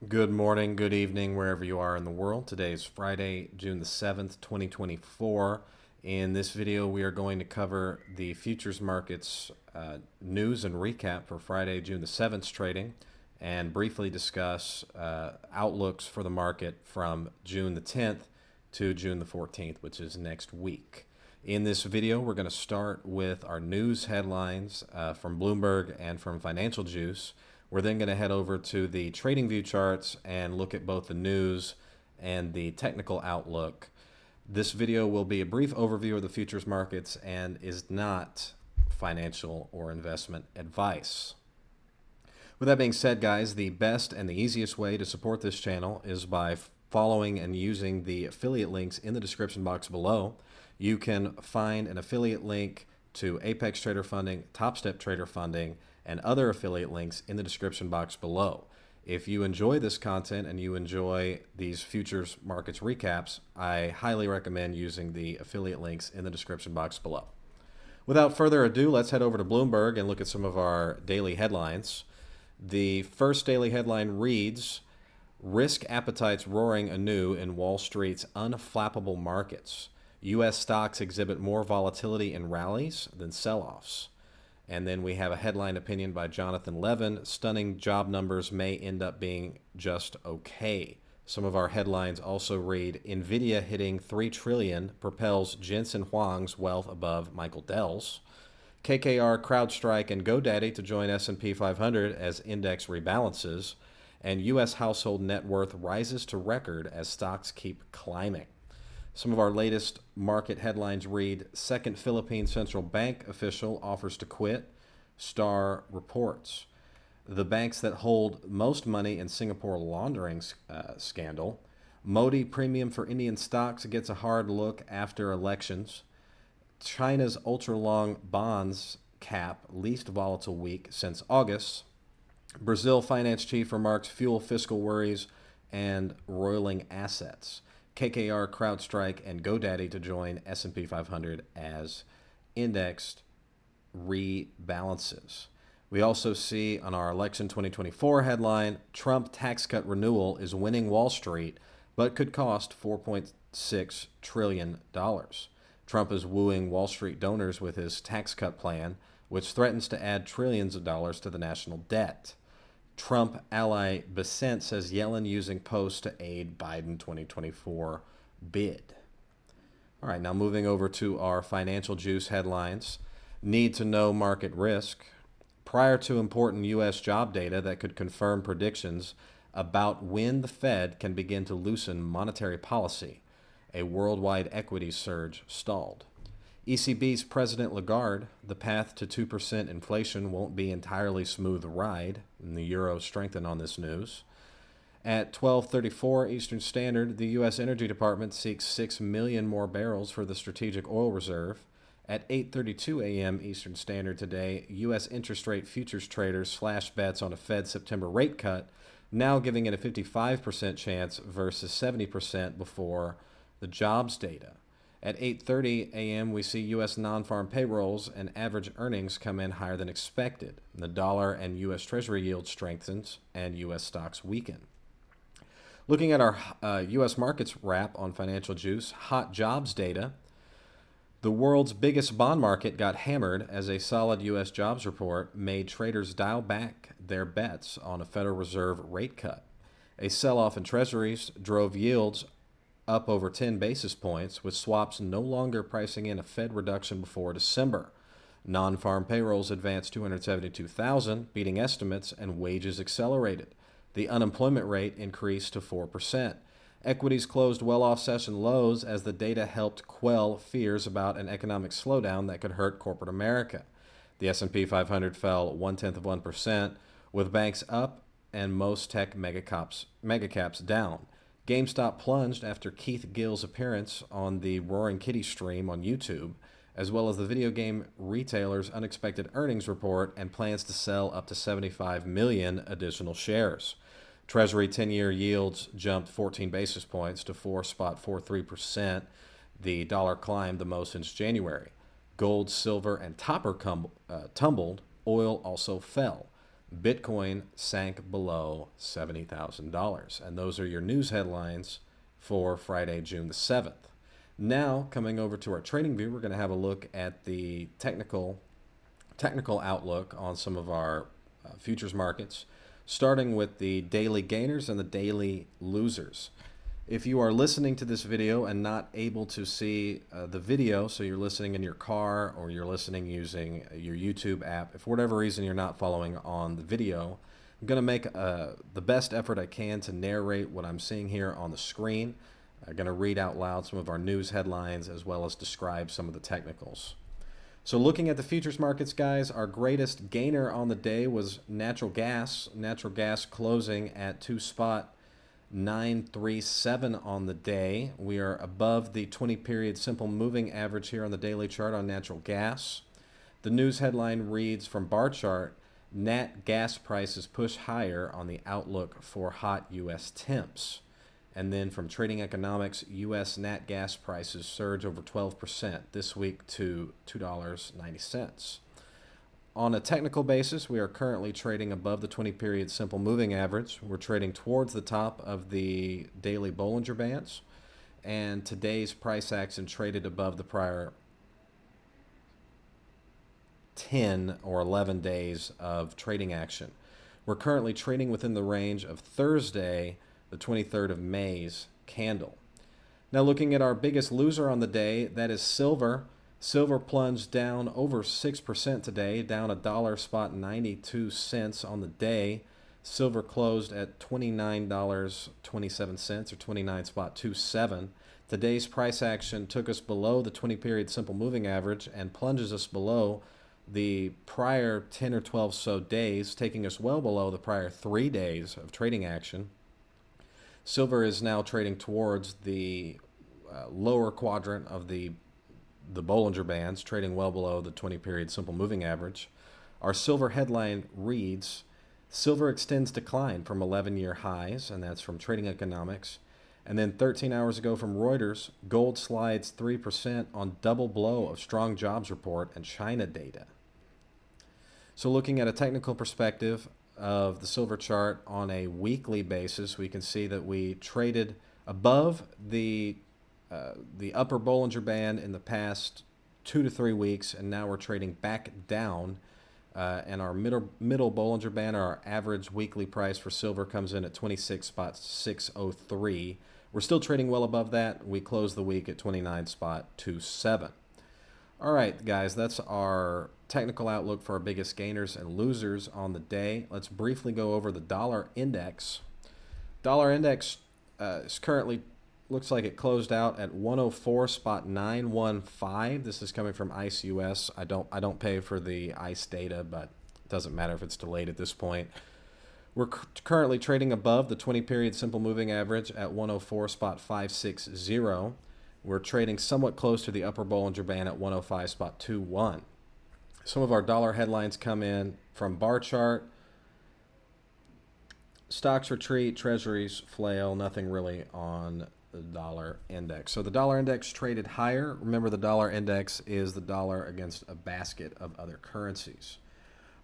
Good morning, good evening, wherever you are in the world. Today is Friday, June the 7th, 2024. In this video, we are going to cover the futures markets news and recap for Friday, June the 7th trading, and briefly discuss outlooks for the market from June the 10th to June the 14th, which is next week. In this video, we're going to start with our news headlines from Bloomberg and from Financial Juice. We're then going to head over to the Tradingview charts and look at both the news and the technical outlook. This video will be a brief overview of the futures markets and is not financial or investment advice. With that being said, guys, the best and the easiest way to support this channel is by following and using the affiliate links in the description box below. You can find an affiliate link to Apex Trader Funding, Topstep Trader Funding, and other affiliate links in the description box below. If you enjoy this content and you enjoy these futures markets recaps, I highly recommend using the affiliate links in the description box below. Without further ado, let's head over to Bloomberg and look at some of our daily headlines. The first daily headline reads, "Risk appetites roaring anew in Wall Street's unflappable markets. U.S. stocks exhibit more volatility in rallies than sell-offs." And then we have a headline opinion by Jonathan Levin, "Stunning job numbers may end up being just okay." Some of our headlines also read, "Nvidia hitting $3 trillion propels Jensen Huang's wealth above Michael Dell's." KKR, CrowdStrike, and GoDaddy to join S&P 500 as index rebalances. And U.S. household net worth rises to record as stocks keep climbing. Some of our latest market headlines read, "Second Philippine Central Bank official offers to quit." Star reports. "The banks that hold most money in Singapore laundering scandal." Modi premium for Indian stocks gets a hard look after elections. China's ultra-long bonds cap least volatile week since August. Brazil finance chief remarks fuel fiscal worries and roiling assets. KKR, CrowdStrike, and GoDaddy to join S&P 500 as indexed rebalances. We also see on our election 2024 headline, "Trump tax cut renewal is winning Wall Street, but could cost $4.6 trillion. Trump is wooing Wall Street donors with his tax cut plan, which threatens to add trillions of dollars to the national debt. Trump ally Bessent says Yellen using post to aid Biden 2024 bid." All right, now moving over to our Financial Juice headlines. "Need to know market risk. Prior to important U.S. job data that could confirm predictions about when the Fed can begin to loosen monetary policy, a worldwide equity surge stalled. ECB's President Lagarde, the path to 2% inflation won't be entirely smooth ride," and the euro strengthened on this news. At 12:34 Eastern Standard, the U.S. Energy Department seeks 6 million more barrels for the strategic oil reserve. At 8:32 a.m. Eastern Standard today, U.S. interest rate futures traders slashed bets on a Fed September rate cut, now giving it a 55% chance versus 70% before the jobs data. At 8:30 a.m., we see U.S. non-farm payrolls and average earnings come in higher than expected. The dollar and U.S. Treasury yield strengthens and U.S. stocks weaken. Looking at our U.S. markets wrap on Financial Juice, hot jobs data. The world's biggest bond market got hammered as a solid U.S. jobs report made traders dial back their bets on a Federal Reserve rate cut. A sell-off in treasuries drove yields up over 10 basis points, with swaps no longer pricing in a Fed reduction before December. Non-farm payrolls advanced 272,000, beating estimates, and wages accelerated. The unemployment rate increased to 4%. Equities closed well off session lows as the data helped quell fears about an economic slowdown that could hurt corporate America. The S&P 500 fell 0.1%, with banks up and most tech megacaps down. GameStop plunged after Keith Gill's appearance on the Roaring Kitty stream on YouTube, as well as the video game retailer's unexpected earnings report and plans to sell up to 75 million additional shares. Treasury 10-year yields jumped 14 basis points to 4.43%. The dollar climbed the most since January. Gold, silver, and copper tumbled. Oil also fell. Bitcoin sank below $70,000. And those are your news headlines for Friday, June the 7th. Now, coming over to our Tradingview, we're going to have a look at the technical outlook on some of our futures markets, starting with the daily gainers and the daily losers. If you are listening to this video and not able to see the video, so you're listening in your car or you're listening using your YouTube app, if for whatever reason you're not following on the video, I'm going to make the best effort I can to narrate what I'm seeing here on the screen. I'm going to read out loud some of our news headlines as well as describe some of the technicals. So looking at the futures markets, guys, our greatest gainer on the day was natural gas. Natural gas closing at 2.937 on the day. We are above the 20-period simple moving average here on the daily chart on natural gas. The news headline reads from bar chart, nat gas prices push higher on the outlook for hot U.S. temps. And then from Trading Economics, U.S. nat gas prices surge over 12% this week to $2.90. On a technical basis, we are currently trading above the 20-period simple moving average. We're trading towards the top of the daily Bollinger Bands. And today's price action traded above the prior 10 or 11 days of trading action. We're currently trading within the range of Thursday, the 23rd of May's candle. Now looking at our biggest loser on the day, that is silver. Silver plunged down over 6% today, down $1.92 on the day. Silver closed at $29.27 or 29.27. Today's price action took us below the 20-period simple moving average and plunges us below the prior 10 or 12 so days, taking us well below the prior 3 days of trading action. Silver is now trading towards the lower quadrant of the Bollinger Bands, trading well below the 20-period simple moving average. Our silver headline reads, silver extends decline from 11-year highs, and that's from Trading Economics. And then 13 hours ago from Reuters, gold slides 3% on double blow of strong jobs report and China data. So looking at a technical perspective of the silver chart on a weekly basis, we can see that we traded above the upper Bollinger Band in the past 2 to 3 weeks, and now we're trading back down. And our middle Bollinger Band, our average weekly price for silver comes in at 26.603. We're still trading well above that. We closed the week at 29.27. All right, guys, that's our technical outlook for our biggest gainers and losers on the day. Let's briefly go over the dollar index. Dollar index is currently, looks like it closed out at 104.915. This is coming from ICE US. I don't pay for the ICE data, but it doesn't matter if it's delayed at this point. We're currently trading above the 20-period simple moving average at 104.560. We're trading somewhat close to the upper Bollinger Band at 105.21. Some of our dollar headlines come in from bar chart. Stocks retreat, treasuries flail, nothing really on the dollar index. So the dollar index traded higher. Remember, the dollar index is the dollar against a basket of other currencies.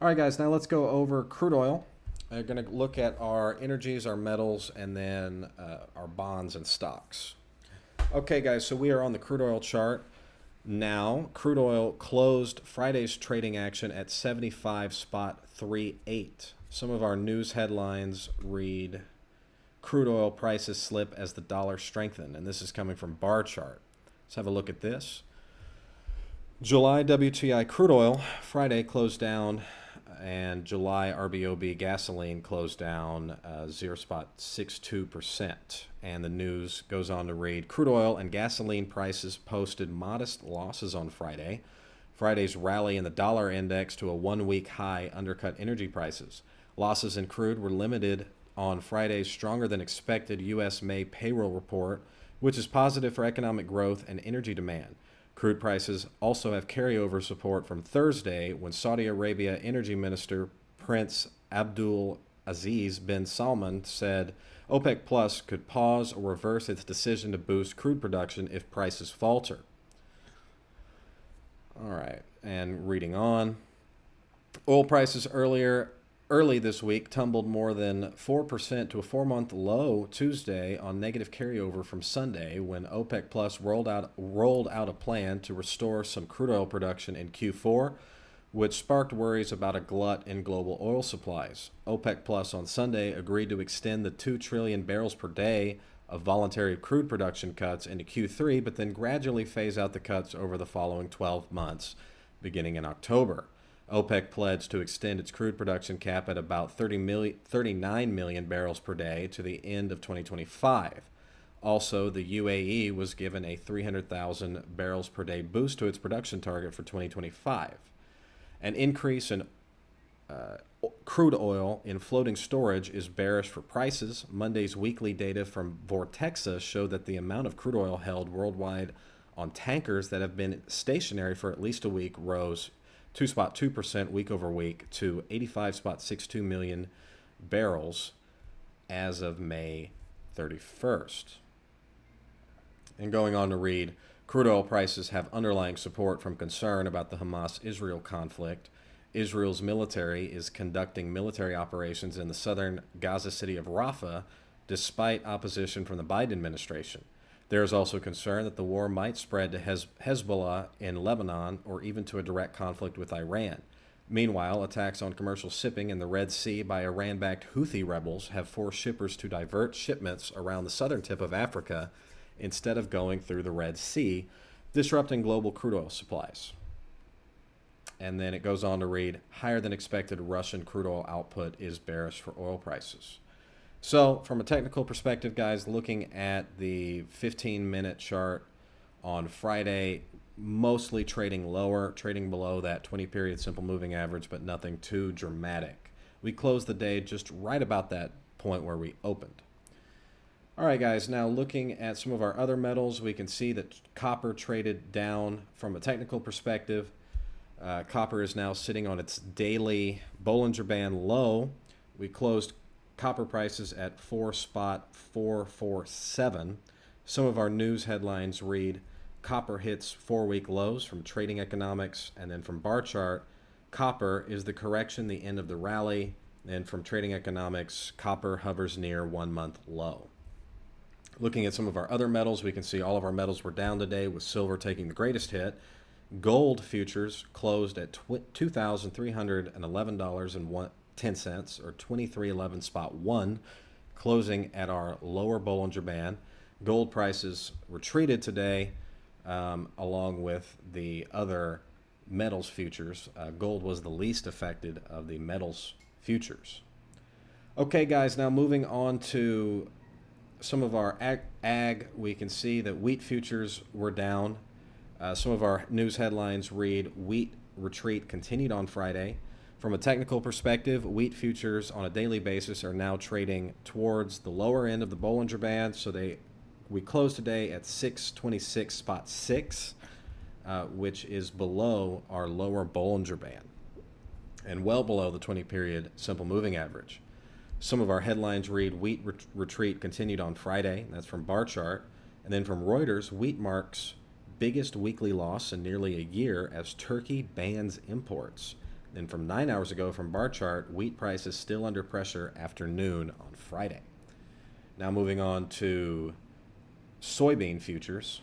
All right, guys, now let's go over crude oil. We're going to look at our energies, our metals, and then our bonds and stocks. Okay, guys, so we are on the crude oil chart. Now, crude oil closed Friday's trading action at 75.38. Some of our news headlines read, crude oil prices slip as the dollar strengthened, and this is coming from bar chart. Let's have a look at this. July WTI crude oil Friday closed down, and July RBOB gasoline closed down 0.62%. And the news goes on to read, crude oil and gasoline prices posted modest losses on Friday. Friday's rally in the dollar index to a one-week high undercut energy prices. Losses in crude were limited on Friday's stronger than expected U.S. May payroll report, which is positive for economic growth and energy demand. Crude prices also have carryover support from Thursday when Saudi Arabia Energy Minister Prince Abdul Aziz bin Salman said OPEC Plus could pause or reverse its decision to boost crude production if prices falter. All right, and reading on. Oil prices earlier early this week tumbled more than 4% to a 4-month low Tuesday on negative carryover from Sunday when OPEC Plus rolled out a plan to restore some crude oil production in Q4, which sparked worries about a glut in global oil supplies. OPEC Plus on Sunday agreed to extend the 2 trillion barrels per day of voluntary crude production cuts into Q3, but then gradually phase out the cuts over the following 12 months, beginning in October. OPEC pledged to extend its crude production cap at about 39 million barrels per day to the end of 2025. Also, the UAE was given a 300,000 barrels per day boost to its production target for 2025. An increase in crude oil in floating storage is bearish for prices. Monday's weekly data from Vortexa showed that the amount of crude oil held worldwide on tankers that have been stationary for at least a week rose 2.2% week over week to 85.62 million barrels as of May 31st. And going on to read, crude oil prices have underlying support from concern about the Hamas-Israel conflict. Israel's military is conducting military operations in the southern Gaza city of Rafah despite opposition from the Biden administration. There is also concern that the war might spread to Hezbollah in Lebanon or even to a direct conflict with Iran. Meanwhile, attacks on commercial shipping in the Red Sea by Iran-backed Houthi rebels have forced shippers to divert shipments around the southern tip of Africa instead of going through the Red Sea, disrupting global crude oil supplies. And then it goes on to read, higher than expected Russian crude oil output is bearish for oil prices. So from a technical perspective, guys, looking at the 15-minute chart on Friday, mostly trading lower, trading below that 20-period simple moving average, but nothing too dramatic. We closed the day just right about that point where we opened. All right, guys, now looking at some of our other metals, we can see that copper traded down from a technical perspective. Copper is now sitting on its daily Bollinger Band low. We closed copper prices at 4.447. Some of our news headlines read, copper hits 4-week lows from Trading Economics, and then from bar chart, copper is the correction, the end of the rally, and from Trading Economics, copper hovers near 1-month low. Looking at some of our other metals, we can see all of our metals were down today, with silver taking the greatest hit. Gold futures closed at $2,311.10, or 2311.1, closing at our lower Bollinger Band. Gold prices retreated today, along with the other metals futures. Gold was the least affected of the metals futures. Okay, guys, now moving on to some of our ag, we can see that wheat futures were down. Some of our news headlines read, wheat retreat continued on Friday. From a technical perspective, wheat futures on a daily basis are now trading towards the lower end of the Bollinger Band. So we closed today at 626.6, which is below our lower Bollinger Band and well below the 20-period simple moving average. Some of our headlines read, wheat retreat continued on Friday. That's from bar chart. And then from Reuters, wheat marks biggest weekly loss in nearly a year as Turkey bans imports. Then from 9 hours ago from bar chart, wheat prices still under pressure after noon on Friday. Now moving on to soybean futures.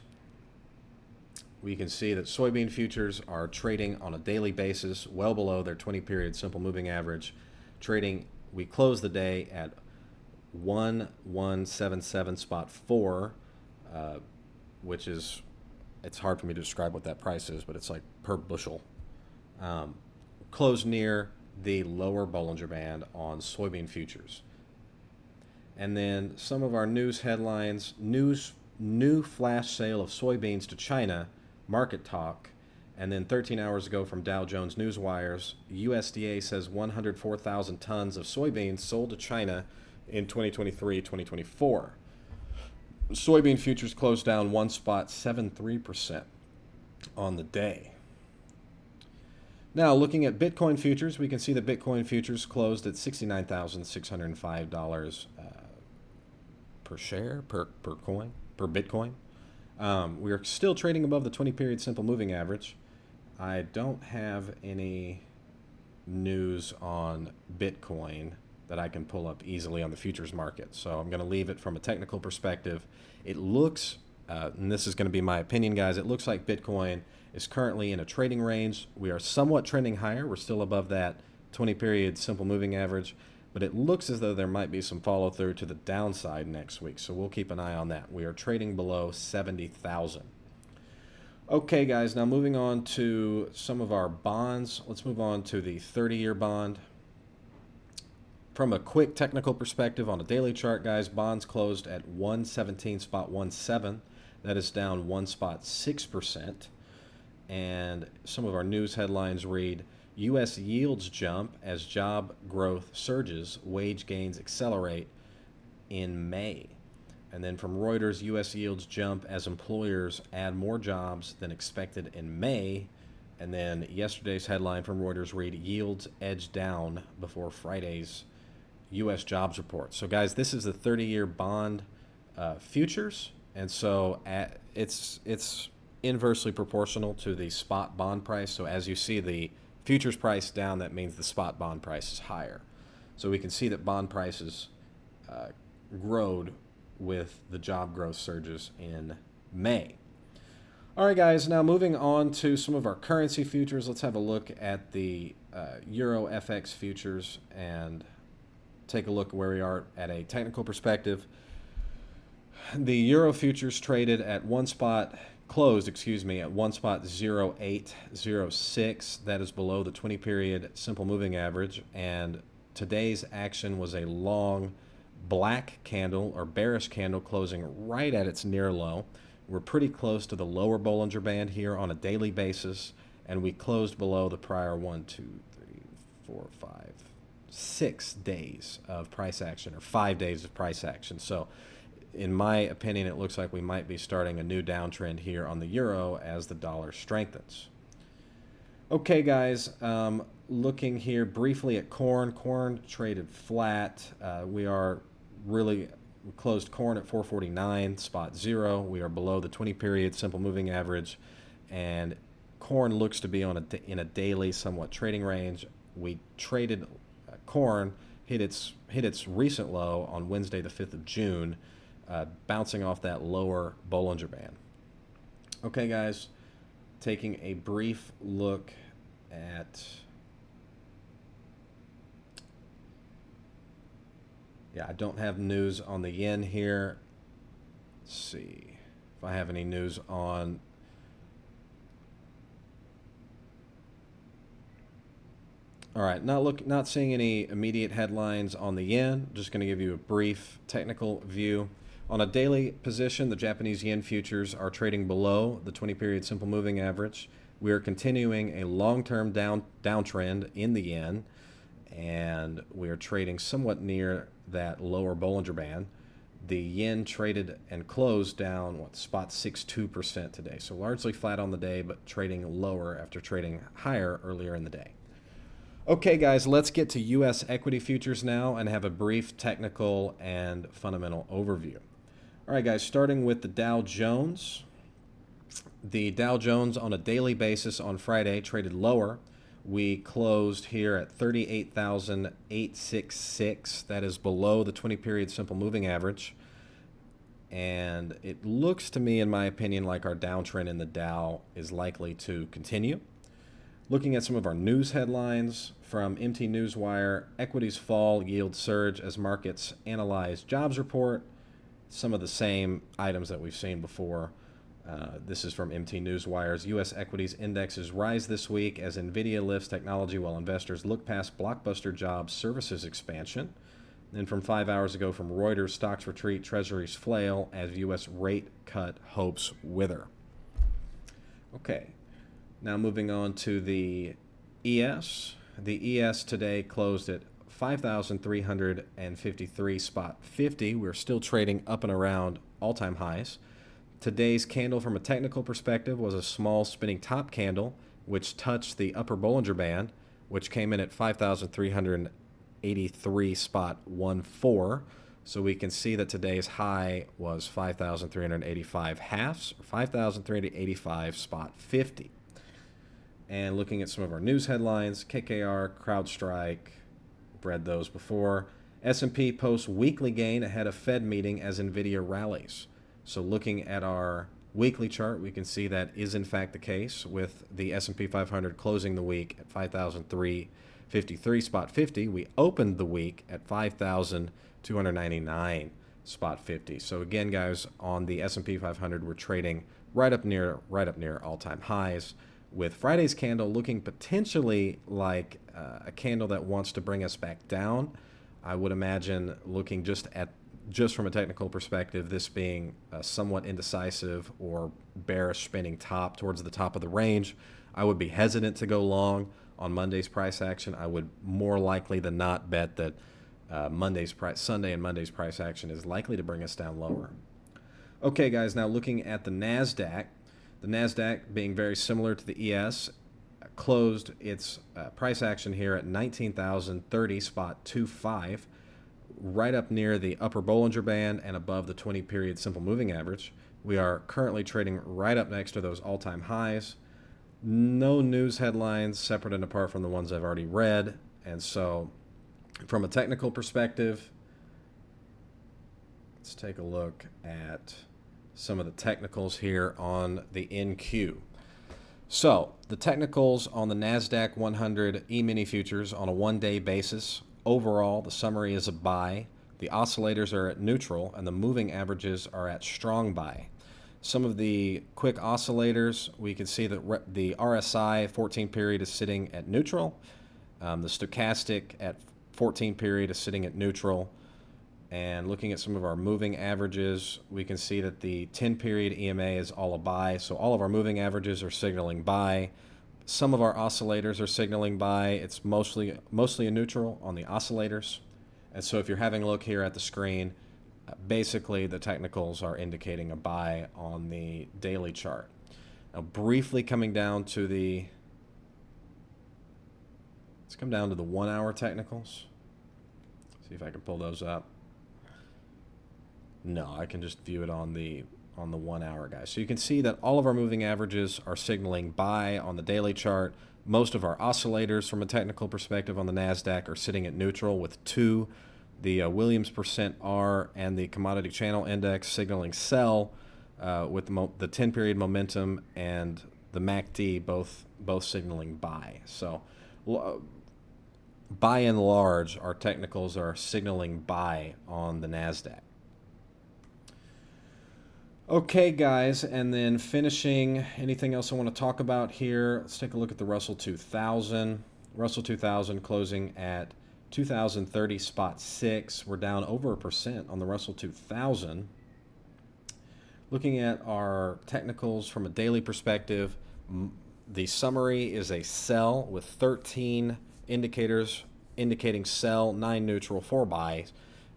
We can see that soybean futures are trading on a daily basis well below their 20-period simple moving average. We closed the day at 1177.4, which is, it's hard for me to describe what that price is, but it's like per bushel. Closed near the lower Bollinger Band on soybean futures. And then some of our news headlines, new flash sale of soybeans to China, market talk. And then 13 hours ago from Dow Jones Newswires, USDA says 104,000 tons of soybeans sold to China in 2023-2024. Soybean futures closed down 1.73% on the day. Now, looking at Bitcoin futures, we can see that Bitcoin futures closed at $69,605 per share, per Bitcoin. We are still trading above the 20-period simple moving average. I don't have any news on Bitcoin that I can pull up easily on the futures market. So I'm going to leave it from a technical perspective. It looks, and this is going to be my opinion, guys, it looks like Bitcoin is currently in a trading range. We are somewhat trending higher. We're still above that 20-period simple moving average, but it looks as though there might be some follow through to the downside next week. So we'll keep an eye on that. We are trading below 70,000. Okay, guys, now moving on to some of our bonds. Let's move on to the 30-year bond. From a quick technical perspective on a daily chart, guys, bonds closed at 117.17. That is down 1.6%. And some of our news headlines read, U.S. yields jump as job growth surges, wage gains accelerate in May. And then from Reuters, U.S. yields jump as employers add more jobs than expected in May. And then yesterday's headline from Reuters read, yields edge down before Friday's U.S. jobs report. So, guys, this is the 30-year bond futures. And so it's inversely proportional to the spot bond price. So as you see the futures price down, that means the spot bond price is higher. So we can see that bond prices growed with the job growth surges in May. All right, guys, now moving on to some of our currency futures. Let's have a look at the Euro FX futures and take a look where we are at a technical perspective. The Euro futures traded at closed at 1.0806. That is below the 20-period simple moving average. And today's action was a long black candle or bearish candle closing right at its near low. We're pretty close to the lower Bollinger Band here on a daily basis, and we closed below the prior 6 days of price action, or 5 days of price action. So in my opinion, it looks like we might be starting a new downtrend here on the euro as the dollar strengthens. Okay, guys, looking here briefly at corn. Corn traded flat. We closed corn at 449.0. We are below the 20-period simple moving average, and corn looks to be in a daily somewhat trading range. We traded corn, hit its recent low on Wednesday, the 5th of June, bouncing off that lower Bollinger Band. Okay, guys, taking a brief look at I don't have news on the yen here. Let's see if I have any news on all right, not seeing any immediate headlines on the yen. Just going to give you a brief technical view. On a daily position, the Japanese yen futures are trading below the 20-period simple moving average. We are continuing a long-term downtrend in the yen, and we are trading somewhat near that lower Bollinger Band. The yen traded and closed down 0.62% today, so largely flat on the day, but trading lower after trading higher earlier in the day. Okay, guys, let's get to U.S. equity futures now and have a brief technical and fundamental overview. All right, guys, starting with the Dow Jones. The Dow Jones on a daily basis on Friday traded lower. We closed here at 38,866. That is below the 20-period simple moving average. And it looks to me, in my opinion, like our downtrend in the Dow is likely to continue. Looking at some of our news headlines from MT Newswire, equities fall, yields surge as markets analyze jobs report. Some of the same items that we've seen before. This is from MT Newswire's U.S. equities indexes rise this week as NVIDIA lifts technology while investors look past blockbuster jobs services expansion. Then from 5 hours ago from Reuters, stocks retreat, treasuries flail as U.S. rate cut hopes wither. Okay, now moving on to the ES. The ES today closed at 5,353.50. We're still trading up and around all-time highs. Today's candle from a technical perspective was a small spinning top candle, which touched the upper Bollinger Band, which came in at 5,383.14. So we can see that today's high was 5,385 halves, or 5,385.50. And looking at some of our news headlines, KKR, CrowdStrike, read those before. S&P posts weekly gain ahead of Fed meeting as NVIDIA rallies. So looking at our weekly chart, we can see that is in fact the case, with the S&P 500 closing the week at 5,353 spot 50. We opened the week at 5,299 spot 50. So again, guys, on the S&P 500, we're trading right up near all-time highs, with Friday's candle looking potentially like a candle that wants to bring us back down. I would imagine, looking just from a technical perspective, this being a somewhat indecisive or bearish spinning top towards the top of the range. I would be hesitant to go long on Monday's price action. I would more likely than not bet that Sunday and Monday's price action is likely to bring us down lower. Okay, guys, now looking at the NASDAQ. The NASDAQ, being very similar to the ES, closed its price action here at 19,030 spot 25, right up near the upper Bollinger Band and above the 20-period simple moving average. We are currently trading right up next to those all-time highs. No news headlines separate and apart from the ones I've already read. And so from a technical perspective, let's take a look at some of the technicals here on the NQ. So the technicals on the NASDAQ 100 E-mini futures on a one-day basis. Overall, the summary is a buy. The oscillators are at neutral, and the moving averages are at strong buy. Some of the quick oscillators, we can see that the RSI 14 period is sitting at neutral. The stochastic at 14 period is sitting at neutral. And looking at some of our moving averages, we can see that the 10 period EMA is all a buy. So all of our moving averages are signaling buy. Some of our oscillators are signaling buy. It's mostly a neutral on the oscillators. And so if you're having a look here at the screen, basically the technicals are indicating a buy on the daily chart. Now briefly coming down to let's come down to the 1 hour technicals. See if I can pull those up. No, I can just view it on the 1 hour, guys. So you can see that all of our moving averages are signaling buy on the daily chart. Most of our oscillators from a technical perspective on the NASDAQ are sitting at neutral, with two, the Williams %R and the commodity channel index signaling sell, with the 10 period momentum and the MACD both signaling buy. So by and large, our technicals are signaling buy on the NASDAQ. Okay, guys, and then finishing, anything else I want to talk about here? Let's take a look at the Russell 2000. Russell 2000 closing at 2,030 spot 6. We're down over 1% on the Russell 2000. Looking at our technicals from a daily perspective, the summary is a sell with 13 indicators indicating sell, 9 neutral, 4 buy.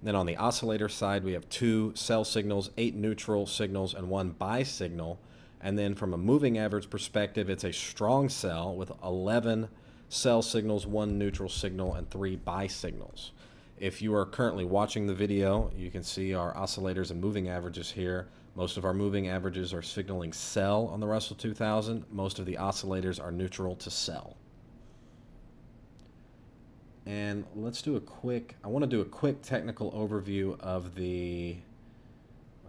Then on the oscillator side, we have 2 sell signals, 8 neutral signals, and 1 buy signal. And then from a moving average perspective, it's a strong sell with 11 sell signals, 1 neutral signal, and 3 buy signals. If you are currently watching the video, you can see our oscillators and moving averages here. Most of our moving averages are signaling sell on the Russell 2000. Most of the oscillators are neutral to sell. And let's do I want to do a quick technical overview of the,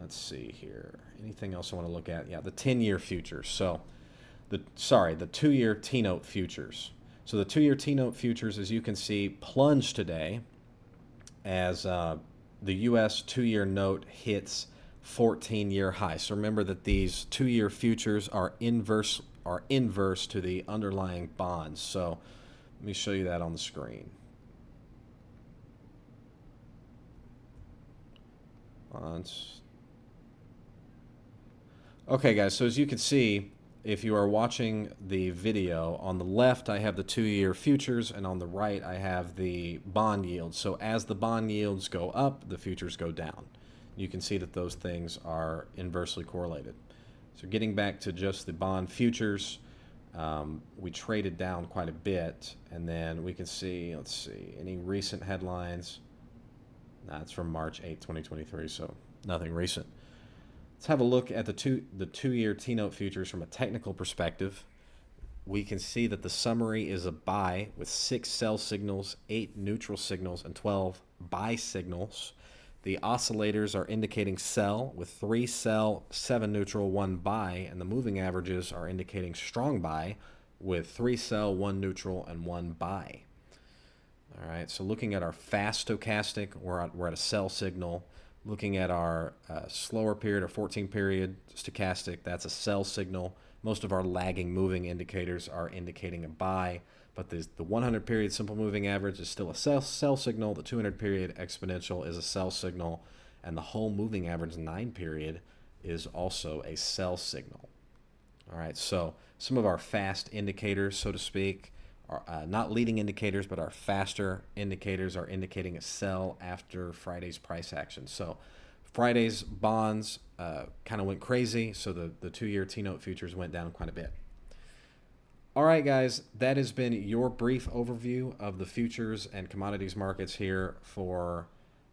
let's see here, anything else I want to look at? Yeah, the 10-year futures. So, the 2-year T-note futures. So the 2-year T-note futures, as you can see, plunged today as the U.S. 2-year note hits 14-year high. So remember that these 2-year futures are inverse to the underlying bonds. So let me show you that on the screen. Okay, guys, so as you can see, if you are watching the video, on the left I have the 2-year futures, and on the right I have the bond yields. So as the bond yields go up, the futures go down. You can see that those things are inversely correlated. So getting back to just the bond futures, we traded down quite a bit, and then we can see, let's see, any recent headlines. That's from March 8, 2023, so nothing recent. Let's have a look at the 2-year T-note futures from a technical perspective. we can see that the summary is a buy with 6 sell signals, 8 neutral signals, and 12 buy signals. The oscillators are indicating sell with 3 sell, 7 neutral, 1 buy, and the moving averages are indicating strong buy with 3 sell, 1 neutral, and 1 buy. All right, so looking at our fast stochastic, we're at a sell signal. Looking at our slower period or 14 period stochastic, that's a sell signal. Most of our lagging moving indicators are indicating a buy, but the 100 period simple moving average is still a sell signal. The 200 period exponential is a sell signal, and the whole moving average 9 period is also a sell signal. All right, so some of our fast indicators, so to speak, are not leading indicators, but our faster indicators are indicating a sell after Friday's price action. So Friday's bonds kind of went crazy, so the 2-year T-note futures went down quite a bit. All right, guys, that has been your brief overview of the futures and commodities markets here for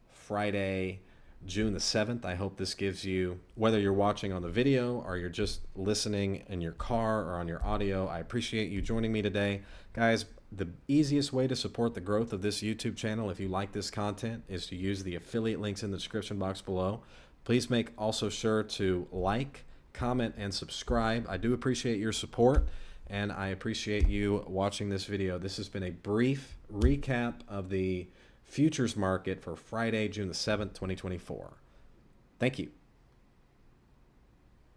Friday, June the 7th. I hope this gives you, whether you're watching on the video or you're just listening in your car or on your audio, I appreciate you joining me today. Guys, the easiest way to support the growth of this YouTube channel, if you like this content, is to use the affiliate links in the description box below. Please make also sure to like, comment, and subscribe. I do appreciate your support, and I appreciate you watching this video. This has been a brief recap of the futures market for Friday, June the 7th, 2024. Thank you.